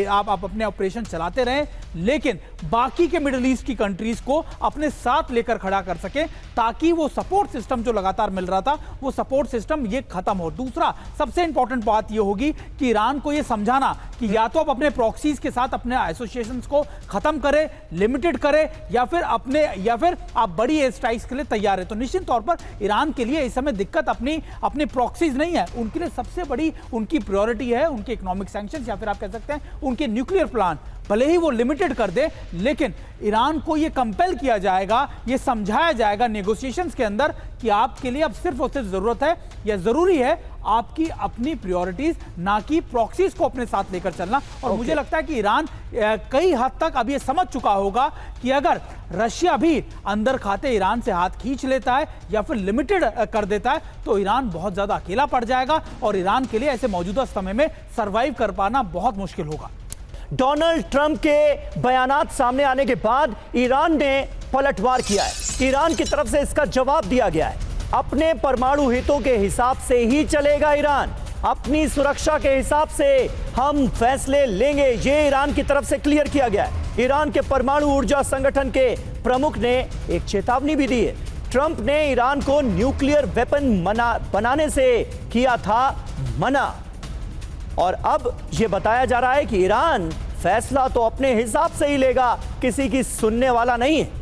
आप अपने ऑपरेशन चलाते रहें, लेकिन बाकी के मिडिल ईस्ट की कंट्रीज को अपने साथ लेकर खड़ा कर सके, ताकि वो सपोर्ट सिस्टम जो लगातार मिल रहा था वो सपोर्ट सिस्टम ये खत्म हो। दूसरा सबसे इंपॉर्टेंट बात ये होगी कि ईरान को ये समझाना कि या तो आप अपने प्रॉक्सीज के साथ अपने एसोसिएशंस को खत्म करें, लिमिटेड करें, या फिर आप बड़ी एयर स्ट्राइक्स के लिए तैयार है। तो निश्चित तौर पर ईरान के लिए इस समय दिक्कत अपनी प्रॉक्सीज नहीं है, उनके लिए सबसे बड़ी उनकी प्रायोरिटी है उनके इकोनॉमिक सैंक्शंस, या फिर आप कह सकते हैं उनके न्यूक्लियर प्लान। भले ही वो लिमिटेड कर दे, लेकिन ईरान को ये कंपेल किया जाएगा, ये समझाया जाएगा नेगोशिएशंस के अंदर कि आपके लिए अब सिर्फ और सिर्फ जरूरत है या जरूरी है आपकी अपनी प्रायोरिटीज, ना कि प्रॉक्सीज को अपने साथ लेकर चलना। और मुझे लगता है कि ईरान कई हद तक अब ये समझ चुका होगा कि अगर रशिया भी अंदर खाते ईरान से हाथ खींच लेता है या फिर लिमिटेड कर देता है तो ईरान बहुत ज्यादा अकेला पड़ जाएगा, और ईरान के लिए ऐसे मौजूदा समय में सर्वाइव कर पाना बहुत मुश्किल होगा। डोनाल्ड ट्रंप के बयानात सामने आने के बाद ईरान ने पलटवार किया है। ईरान की तरफ से इसका जवाब दिया गया है। अपने परमाणु हितों के हिसाब से ही चलेगा ईरान, अपनी सुरक्षा के हिसाब से हम फैसले लेंगे, ये ईरान की तरफ से क्लियर किया गया है। ईरान के परमाणु ऊर्जा संगठन के प्रमुख ने एक चेतावनी भी दी है। ट्रंप ने ईरान को न्यूक्लियर वेपन बनाने से किया था मना, और अब यह बताया जा रहा है कि ईरान फैसला तो अपने हिसाब से ही लेगा, किसी की सुनने वाला नहीं है।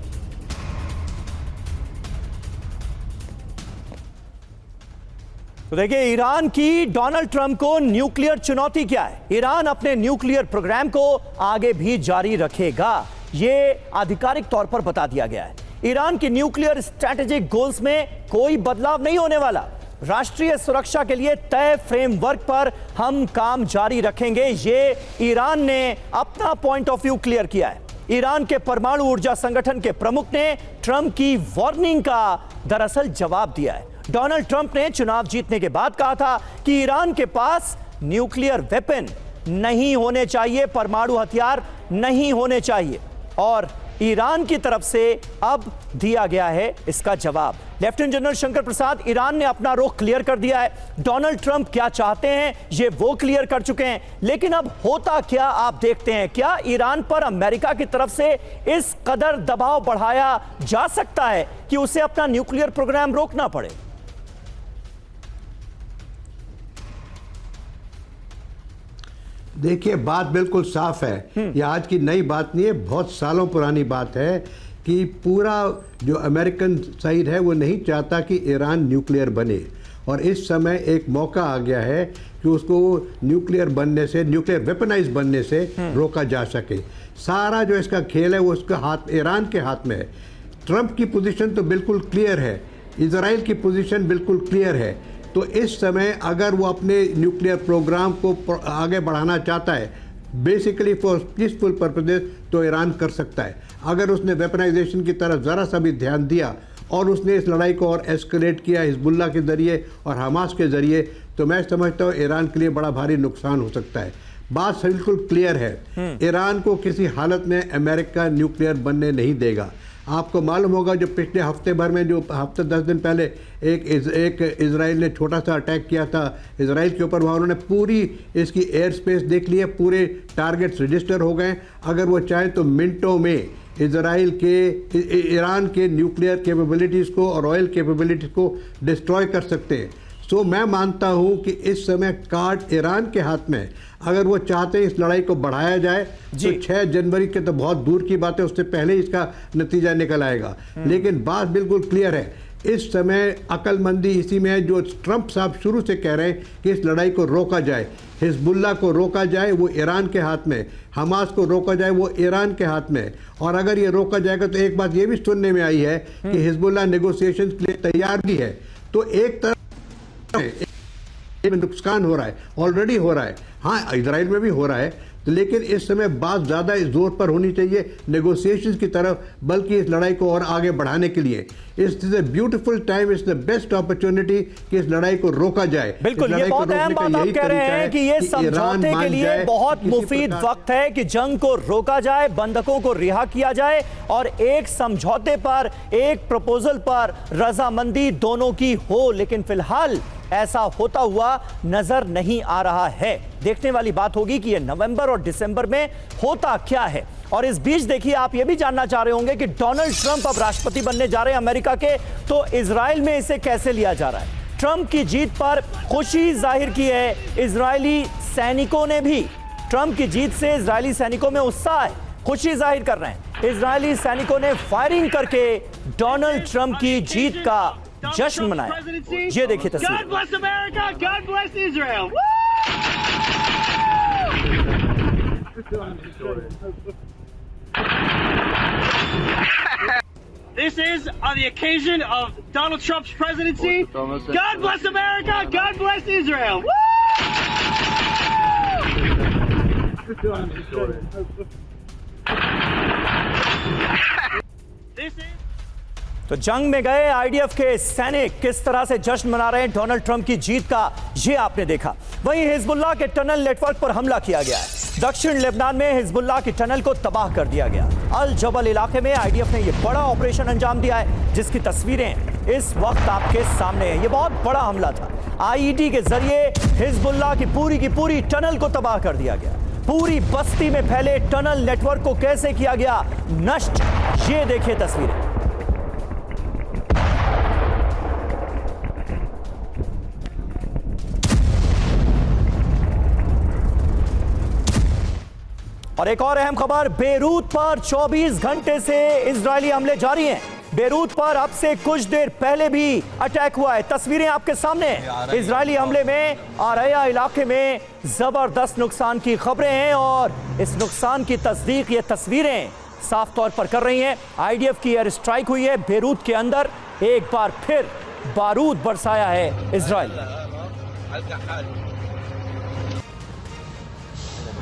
तो देखिए ईरान की डोनाल्ड ट्रंप को न्यूक्लियर चुनौती क्या है। ईरान अपने न्यूक्लियर प्रोग्राम को आगे भी जारी रखेगा, यह आधिकारिक तौर पर बता दिया गया है। ईरान की न्यूक्लियर स्ट्रैटेजिक गोल्स में कोई बदलाव नहीं होने वाला। राष्ट्रीय सुरक्षा के लिए तय फ्रेमवर्क पर हम काम जारी रखेंगे, ये ईरान ने अपना पॉइंट ऑफ व्यू क्लियर किया है। ईरान के परमाणु ऊर्जा संगठन के प्रमुख ने ट्रंप की वार्निंग का दरअसल जवाब दिया है। डोनाल्ड ट्रंप ने चुनाव जीतने के बाद कहा था कि ईरान के पास न्यूक्लियर वेपन नहीं होने चाहिए, परमाणु हथियार नहीं होने चाहिए, और ईरान की तरफ से अब दिया गया है इसका जवाब। Lieutenant general Shankar Prasad, Iran ने अपना रुख क्लियर कर दिया है। डोनाल्ड ट्रंप क्या चाहते हैं ये वो क्लियर कर चुके हैं, लेकिन अब होता क्या आप देखते हैं। क्या ईरान पर अमेरिका की तरफ से इस कदर दबाव बढ़ाया जा सकता है कि उसे अपना न्यूक्लियर प्रोग्राम रोकना पड़े? देखिए, बात बिल्कुल साफ है। ये आज की नई बात नहीं है, बहुत सालों पुरानी बात है कि पूरा जो अमेरिकन साइड है वो नहीं चाहता कि ईरान न्यूक्लियर बने, और इस समय एक मौका आ गया है कि उसको न्यूक्लियर बनने से, न्यूक्लियर वेपनाइज बनने से रोका जा सके। सारा जो इसका खेल है वो उसका हाथ, ईरान के हाथ में है। ट्रंप की पोजीशन तो बिल्कुल क्लियर है, इजराइल की पोजीशन बिल्कुल क्लियर है। तो इस समय अगर वो अपने न्यूक्लियर प्रोग्राम को आगे बढ़ाना चाहता है, बेसिकली फॉर पीसफुल पर्पसेस, तो ईरान कर सकता है। अगर उसने वेपनाइजेशन की तरफ ज़रा सा भी ध्यान दिया और उसने इस लड़ाई को और एस्केलेट किया हिजबुल्लाह के ज़रिए और हमास के ज़रिए, तो मैं समझता हूँ ईरान के लिए बड़ा भारी नुकसान हो सकता है। बात बिल्कुल क्लियर है, ईरान को किसी हालत में अमेरिका न्यूक्लियर बनने नहीं देगा। आपको मालूम होगा जो पिछले हफ्ते भर में, जो हफ्ते 10 दिन पहले एक इजराइल ने छोटा सा अटैक किया था इजराइल के ऊपर, वहाँ उन्होंने पूरी इसकी एयर स्पेस देख ली है, पूरे टारगेट्स रजिस्टर हो गए। अगर वो चाहें तो मिनटों में इजराइल के, ईरान के न्यूक्लियर कैपेबिलिटीज़ को और ऑयल कैपेबिलिटीज़ को डिस्ट्रॉय कर सकते हैं। सो मैं मानता हूं कि इस समय कार्ड ईरान के हाथ में है। अगर वो चाहते हैं इस लड़ाई को बढ़ाया जाए तो 6 जनवरी के तो बहुत दूर की बात है, उससे पहले ही इसका नतीजा निकल आएगा। लेकिन बात बिल्कुल क्लियर है, इस समय अक्लमंदी इसी में है जो ट्रंप साहब शुरू से कह रहे हैं कि इस लड़ाई को रोका जाए, हिजबुल्लाह को रोका जाए, वो ईरान के हाथ में, हमास को रोका जाए, वो ईरान के हाथ में। और अगर ये रोका जाएगा तो एक बात ये भी सुनने में आई है कि हिजबुल्लाह नेगोशिएशन के लिए तैयार भी है। तो एक तरफ नुकसान हो रहा है, ऑलरेडी हो रहा है, हाँ इजराइल में भी हो रहा है, तो लेकिन इस समय बात ज़्यादा इस जोर पर होनी चाहिए नेगोशिएशंस की तरफ, बल्कि इस लड़ाई को और आगे बढ़ाने के लिए। It's a beautiful time, it's the best opportunity कि इस लड़ाई को रोका जाए। बिल्कुल, ये बहुत अहम बात आप कह रहे हैं कि ये समझौते के लिए बहुत मुफीद वक्त है कि जंग को रोका जाए, बंधकों को रिहा किया जाए और एक समझौते पर, एक प्रपोजल पर रजामंदी दोनों की हो। लेकिन फिलहाल ऐसा होता हुआ नजर नहीं आ रहा है। देखने वाली बात होगी कि ये नवंबर और दिसंबर में होता क्या है। और इस बीच देखिए, आप ये भी जानना चाह रहे होंगे कि डोनाल्ड ट्रंप अब राष्ट्रपति बनने जा रहे हैं अमेरिका के, तो इजराइल में इसे कैसे लिया जा रहा है। ट्रंप की जीत पर खुशी जाहिर की है इजरायली सैनिकों ने भी। ट्रंप की जीत से इजरायली सैनिकों में उत्साह है, खुशी जाहिर कर रहे हैं। इजरायली सैनिकों ने फायरिंग करके डोनाल्ड ट्रंप की जीत का जश्न मनाया। ये देखिए तस्वीर। God bless America, God bless Israel. This is on the occasion of Donald Trump's presidency. God bless America, God bless Israel. This is तो जंग में गए आईडीएफ के सैनिक किस तरह से जश्न मना रहे हैं डोनाल्ड ट्रंप की जीत का, ये आपने देखा। वहीं हिजबुल्लाह के टनल नेटवर्क पर हमला किया गया है। दक्षिण लेबनान में हिजबुल्लाह की टनल को तबाह कर दिया गया। अल जबल इलाके में आईडीएफ ने यह बड़ा ऑपरेशन अंजाम दिया है, जिसकी तस्वीरें इस वक्त आपके सामने हैं। यह बहुत बड़ा हमला था। आईईडी के जरिए हिजबुल्लाह की पूरी टनल को तबाह कर दिया गया। पूरी बस्ती में फैले टनल नेटवर्क को कैसे किया गया नष्ट, ये देखिए तस्वीरें। और एक और अहम खबर, बेरूत पर 24 घंटे से इजरायली हमले जारी हैं। बेरूत पर अब से कुछ देर पहले भी अटैक हुआ है। तस्वीरें आपके सामने हैं। इजरायली हमले में आरया इलाके में जबरदस्त नुकसान की खबरें हैं और इस नुकसान की तस्दीक ये तस्वीरें साफ तौर पर कर रही हैं। आईडीएफ की एयर स्ट्राइक हुई है बेरूत के अंदर। एक बार फिर बारूद बरसाया है इजराइल ने।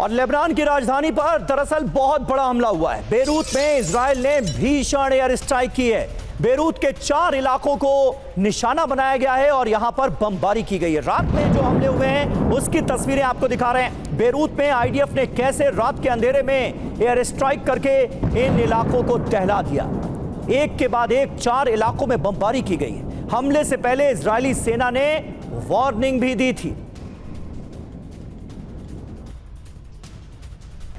और लेबनान की राजधानी पर दरअसल बहुत बड़ा हमला हुआ है। बेरूत में इजराइल ने भीषण एयर स्ट्राइक की है। बेरूत के 4 इलाकों को निशाना बनाया गया है और यहां पर बमबारी की गई है। रात में जो हमले हुए हैं उसकी तस्वीरें आपको दिखा रहे हैं। बेरूत में आईडीएफ ने कैसे रात के अंधेरे में एयर स्ट्राइक करके इन इलाकों को दहला दिया। एक के बाद एक 4 इलाकों में बमबारी की गई है। हमले से पहले इजरायली सेना ने वार्निंग भी दी थी।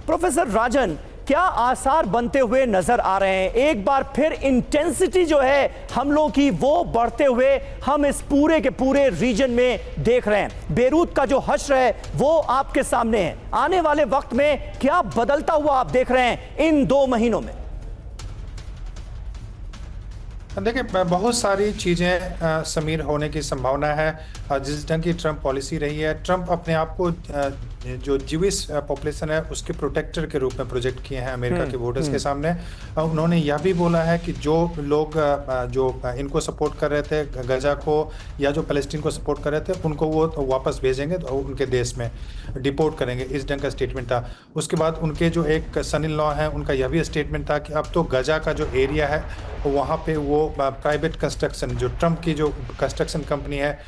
प्रोफेसर राजन, क्या आसार बनते हुए नजर आ रहे हैं? एक बार फिर इंटेंसिटी जो है हमलों की वो बढ़ते हुए हम इस पूरे के पूरे रीजन में देख रहे हैं। बेरूत का जो हश्र है वो आपके सामने है। आने वाले वक्त में क्या बदलता हुआ आप देख रहे हैं इन 2 महीनों में? देखिए, बहुत सारी चीज़ें समीर होने की संभावना है। जिस ढंग की ट्रंप पॉलिसी रही है, ट्रंप अपने आप को जो ज्यूइश पॉपुलेशन है उसके प्रोटेक्टर के रूप में प्रोजेक्ट किए हैं अमेरिका के वोटर्स के सामने। उन्होंने यह भी बोला है कि जो लोग जो इनको सपोर्ट कर रहे थे, गजा को या जो फ़लस्तीन को सपोर्ट कर रहे थे, उनको वो वापस भेजेंगे तो उनके देश में डिपोर्ट करेंगे। इस ढंग का स्टेटमेंट था। उसके बाद उनके जो एक सन इन लॉ है, उनका यह भी स्टेटमेंट था कि अब तो गजा का जो एरिया है वहाँ पे वो प्राइवेट कंस्ट्रक्शन, जो ट्रंप की जो कंस्ट्रक्शन कंपनी है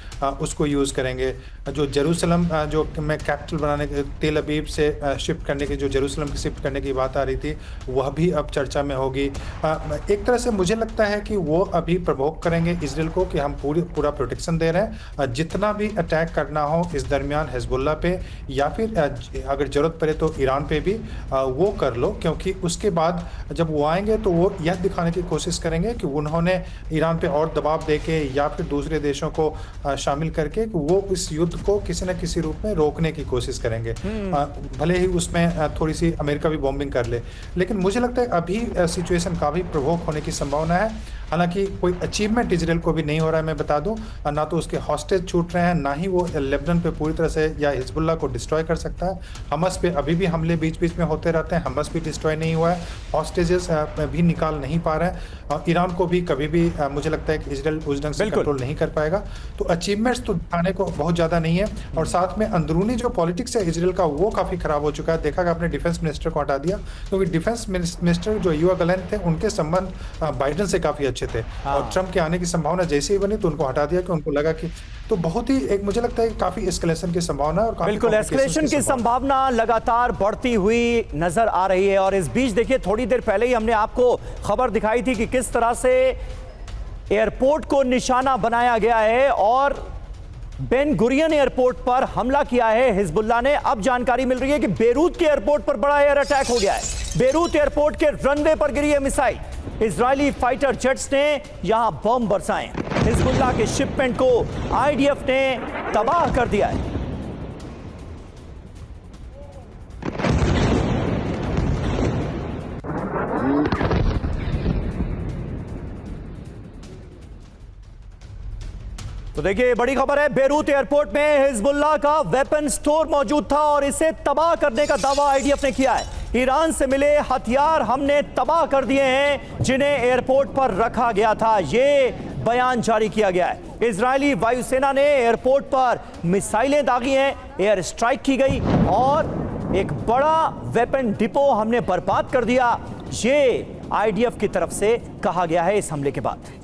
उसको यूज़ करेंगे। जो जेरूसलम जो में कैपिटल बनाने के, तेल अबीब से शिफ्ट करने की, जो जेरूसलम की शिफ्ट करने की बात आ रही थी, वह भी अब चर्चा में होगी। एक तरह से मुझे लगता है कि वो अभी प्रवोक करेंगे इसराइल को कि हम पूरा प्रोटेक्शन दे रहे हैं। जितना भी अटैक करना हो इस दरमियान हिजबुल्लाह पे या फिर अगर ज़रूरत पड़े तो ईरान पे भी वो कर लो, क्योंकि उसके बाद जब वो आएंगे तो वो यह दिखाने की कोशिश करेंगे कि उन्होंने ईरान पे और दबाव देके या फिर दूसरे देशों को शामिल करके वो इस युद्ध को किसी न किसी रूप में रोकने की कोशिश करेंगे। भले ही उसमें थोड़ी सी अमेरिका भी बॉम्बिंग कर ले, लेकिन मुझे लगता है अभी सिचुएशन काफ़ी प्रवोक होने की संभावना है। हालांकि कोई अचीवमेंट इजराइल को भी नहीं हो रहा है, मैं बता दूं। ना तो उसके हॉस्टेज छूट रहे हैं, ना ही वो लेबनान पे पूरी तरह से या हिजबुल्लाह को डिस्ट्रॉय कर सकता है। हमस पे अभी भी हमले बीच बीच में होते रहते हैं, हमस भी डिस्ट्रॉय नहीं हुआ है, हॉस्टेजेस भी निकाल नहीं पा रहे हैं। ईरान को भी कभी भी मुझे लगता है कि इजराइल उस ढंग से कंट्रोल नहीं कर पाएगा। तो अचीवमेंट्स तो दिखाने को बहुत ज़्यादा नहीं है। और साथ में अंदरूनी जो पॉलिटिक्स है इजराइल का, वो काफ़ी खराब हो चुका है। देखा कि आपने डिफेंस मिनिस्टर को हटा दिया, क्योंकि डिफेंस मिनिस्टर जो युवा गलैंड थे, उनके संबंध बाइडेन से काफ़ी अच्छे थे। और ट्रंप के आने की संभावना जैसे ही बनी तो उनको हटा दिया, कि उनको लगा कि तो बहुत ही एक मुझे लगता है काफी एस्केलेशन की संभावना है। और बिल्कुल एस्केलेशन की संभावना लगातार बढ़ती हुई नजर आ रही है। और इस बीच देखिए, थोड़ी देर पहले ही हमने आपको खबर दिखाई थी कि किस तरह से एयरपोर्ट को निशाना बनाया गया है और बेन गुरियन एयरपोर्ट पर हमला किया है हिजबुल्लाह ने। अब जानकारी मिल रही है कि बेरूत के एयरपोर्ट पर बड़ा एयर अटैक हो गया है। बेरूत एयरपोर्ट के रनवे पर गिरी है मिसाइल। इजरायली फाइटर जेट्स ने यहां बम बरसाए। हिजबुल्लाह के शिपमेंट को आईडीएफ ने तबाह कर दिया है। तो देखिए, बड़ी खबर है। बेरूत एयरपोर्ट में हिजबुल्लाह का वेपन स्टोर मौजूद था और इसे तबाह करने का दावा आईडीएफ ने किया है। ईरान से मिले हथियार हमने तबाह कर दिए हैं जिन्हें एयरपोर्ट पर रखा गया था, ये बयान जारी किया गया है। इजरायली वायुसेना ने एयरपोर्ट पर मिसाइलें दागी हैं, एयर स्ट्राइक की गई और एक बड़ा वेपन डिपो हमने बर्बाद कर दिया, ये आईडीएफ की तरफ से कहा गया है इस हमले के बाद।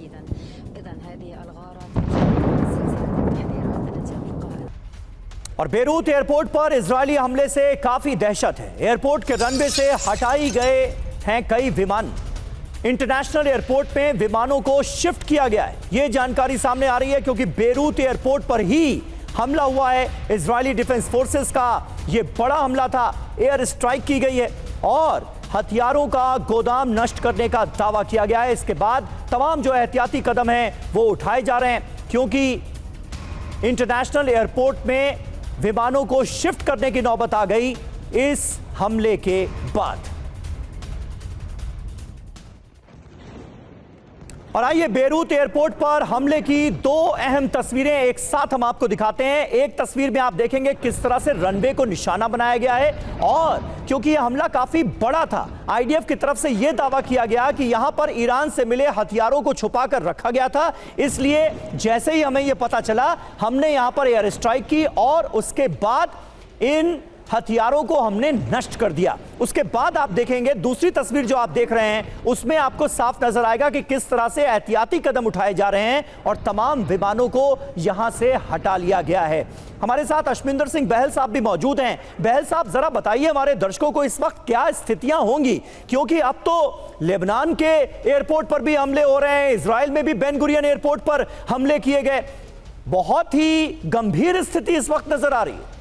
और बेरूत एयरपोर्ट पर इजरायली हमले से काफी दहशत है। एयरपोर्ट के रनवे से हटाई गए हैं कई विमान। इंटरनेशनल एयरपोर्ट में विमानों को शिफ्ट किया गया है, यह जानकारी सामने आ रही है, क्योंकि बेरूत एयरपोर्ट पर ही हमला हुआ है। इजरायली डिफेंस फोर्सेस का यह बड़ा हमला था, एयर स्ट्राइक की गई है और हथियारों का गोदाम नष्ट करने का दावा किया गया है। इसके बाद तमाम जो एहतियाती कदम हैं वो उठाए जा रहे हैं, क्योंकि इंटरनेशनल एयरपोर्ट में विमानों को शिफ्ट करने की नौबत आ गई इस हमले के बाद। और आइए बेरूत एयरपोर्ट पर हमले की 2 अहम तस्वीरें एक साथ हम आपको दिखाते हैं। एक तस्वीर में आप देखेंगे किस तरह से रनवे को निशाना बनाया गया है, और क्योंकि यह हमला काफी बड़ा था, आईडीएफ की तरफ से यह दावा किया गया कि यहां पर ईरान से मिले हथियारों को छुपा कर रखा गया था। इसलिए जैसे ही हमें यह पता चला, हमने यहां पर एयर स्ट्राइक की और उसके बाद इन हथियारों को हमने नष्ट कर दिया। उसके बाद आप देखेंगे दूसरी तस्वीर जो आप देख रहे हैं, उसमें आपको साफ नजर आएगा कि किस तरह से एहतियाती कदम उठाए जा रहे हैं और तमाम विमानों को यहां से हटा लिया गया है। हमारे साथ अशमिंदर सिंह बहल साहब भी मौजूद हैं। बहल साहब, जरा बताइए हमारे दर्शकों को इस वक्त क्या स्थितियां होंगी, क्योंकि अब तो लेबनान के एयरपोर्ट पर भी हमले हो रहे हैं, इजराइल में भी बेन गुरियन एयरपोर्ट पर हमले किए गए। बहुत ही गंभीर स्थिति इस वक्त नजर आ रही है।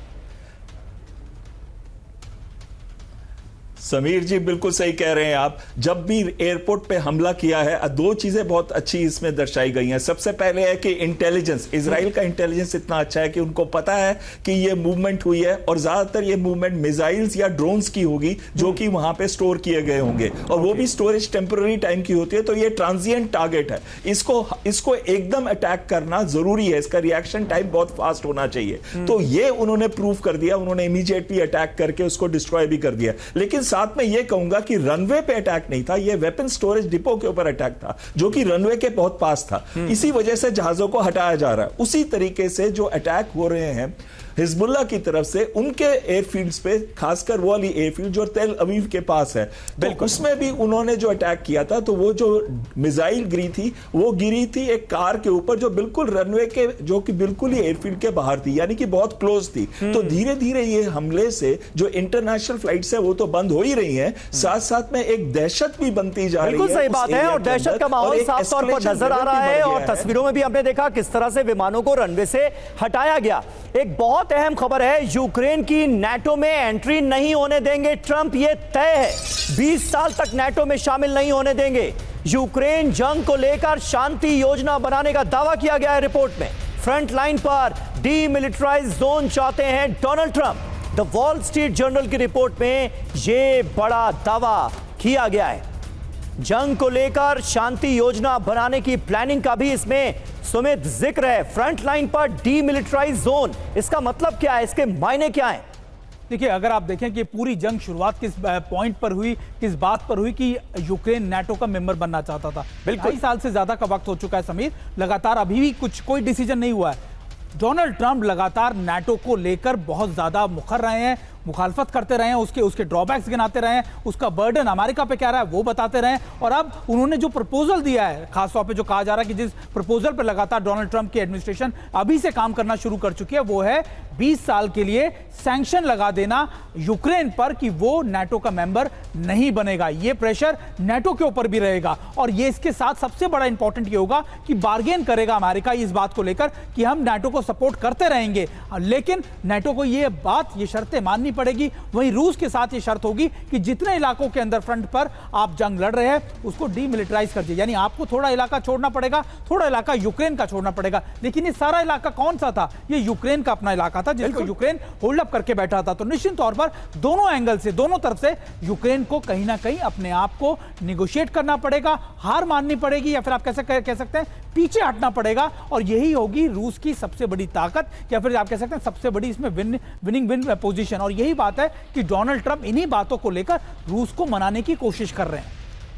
समीर जी बिल्कुल सही कह रहे हैं आप। जब भी एयरपोर्ट पे हमला किया है, दो चीजें बहुत अच्छी इसमें दर्शाई गई हैं। सबसे पहले है कि इंटेलिजेंस, इजराइल का इंटेलिजेंस इतना अच्छा है कि उनको पता है कि ये मूवमेंट हुई है और ज्यादातर ये मूवमेंट मिसाइल्स या ड्रोन्स की होगी जो कि वहां पे स्टोर किए गए होंगे, और वो भी स्टोरेज टेम्पररी टाइम की होती है। तो ये ट्रांजिएंट टारगेट है, इसको एकदम अटैक करना जरूरी है, इसका रिएक्शन टाइम बहुत फास्ट होना चाहिए। तो ये उन्होंने प्रूव कर दिया, उन्होंने इमीडिएटली अटैक करके उसको डिस्ट्रॉय भी कर दिया। लेकिन साथ में यह कहूंगा कि रनवे पे अटैक नहीं था, यह वेपन स्टोरेज डिपो के ऊपर अटैक था जो कि रनवे के बहुत पास था। इसी वजह से जहाजों को हटाया जा रहा है। उसी तरीके से जो अटैक हो रहे हैं हिजबुल्लाह की तरफ से उनके एयरफील्ड्स पे, खासकर वो वाली एयरफील्ड जो तेल अवीव के पास है, तो उसमें भी उन्होंने जो अटैक किया था, तो वो जो मिसाइल गिरी थी एक कार के ऊपर जो बिल्कुल रनवे के, जो कि बिल्कुल ही एयरफील्ड के बाहर थी, यानी कि बहुत क्लोज थी। तो धीरे धीरे ये हमले से जो इंटरनेशनल फ्लाइट्स है वो तो बंद हो ही रही है, साथ साथ में एक दहशत भी बनती जा रही है। बिल्कुल सही बात है, और दहशत का माहौल साफ तौर पर नजर आ रहा है, और तस्वीरों में भी हमने देखा किस तरह से विमानों को रनवे से हटाया गया। एक बहुत अहम खबर है, यूक्रेन की नाटो में एंट्री नहीं होने देंगे ट्रंप, ये तय है। 20 साल तक नाटो में शामिल नहीं होने देंगे। यूक्रेन जंग को लेकर शांति योजना बनाने का दावा किया गया है रिपोर्ट में। फ्रंट लाइन पर डीमिलिटराइज जोन चाहते हैं Donald Trump. The wall street journal की रिपोर्ट में यह बड़ा दावा किया गया है। जंग को लेकर शांति योजना बनाने की प्लानिंग का भी इसमें सुमित जिक्र है। फ्रंट लाइन पर डीमिलिटराइज जोन, इसका मतलब क्या है, इसके मायने क्या हैं? देखिए, अगर आप देखें कि पूरी जंग शुरुआत किस पॉइंट पर हुई, किस बात पर हुई कि यूक्रेन नाटो का मेंबर बनना चाहता था। बिल्कुल 2.5 साल से ज्यादा का वक्त हो चुका है समीर, लगातार अभी भी कोई डिसीजन नहीं हुआ है। डोनाल्ड ट्रंप लगातार नाटो को लेकर बहुत ज्यादा मुखर रहे हैं, मुखालफत करते रहे हैं, उसके ड्रॉबैक्स गिनाते रहे हैं, उसका बर्डन अमेरिका पे क्या रहा है वो बताते रहे हैं। और अब उन्होंने जो प्रपोजल दिया है, खासतौर पे जो कहा जा रहा है कि जिस प्रपोजल पर लगातार डोनाल्ड ट्रंप की एडमिनिस्ट्रेशन अभी से काम करना शुरू कर चुकी है, वो है 20 साल के लिए सैंक्शन लगा देना यूक्रेन पर कि वो नाटो का मेंबर नहीं बनेगा। ये प्रेशर नाटो के ऊपर भी रहेगा, और ये इसके साथ सबसे बड़ा इंपॉर्टेंट ये होगा कि बार्गेन करेगा अमेरिका इस बात को लेकर कि हम नाटो को सपोर्ट करते रहेंगे, लेकिन नाटो को ये शर्तें माननी पड़ेगी। वहीं रूस के साथ ये शर्त होगी कि जितने इलाकों के अंदर फ्रंट पर आप जंग लड़ रहे हैं उसको डीमिलिटराइज कर दिए, यानी आपको थोड़ा इलाका छोड़ना पड़ेगा, थोड़ा इलाका यूक्रेन का छोड़ना पड़ेगा। लेकिन ये सारा इलाका कौन सा था? ये यूक्रेन का अपना इलाका था जिसको यूक्रेन होल्ड अप करके बैठा था। तो निश्चित तौर पर दोनों एंगल से, दोनों तरफ से यूक्रेन को कहीं ना कहीं अपने आप को निगोशिएट करना पड़ेगा, हार माननी पड़ेगी, या फिर आप कैसे कह सकते हैं पीछे हटना पड़ेगा। और यही होगी रूस की सबसे बड़ी ताकत, या फिर आप कह सकते हैं सबसे बड़ी इसमें विनिंग पोजीशन। और यही बात है कि डोनाल्ड ट्रंप इन्हीं बातों को लेकर रूस को मनाने की कोशिश कर रहे हैं।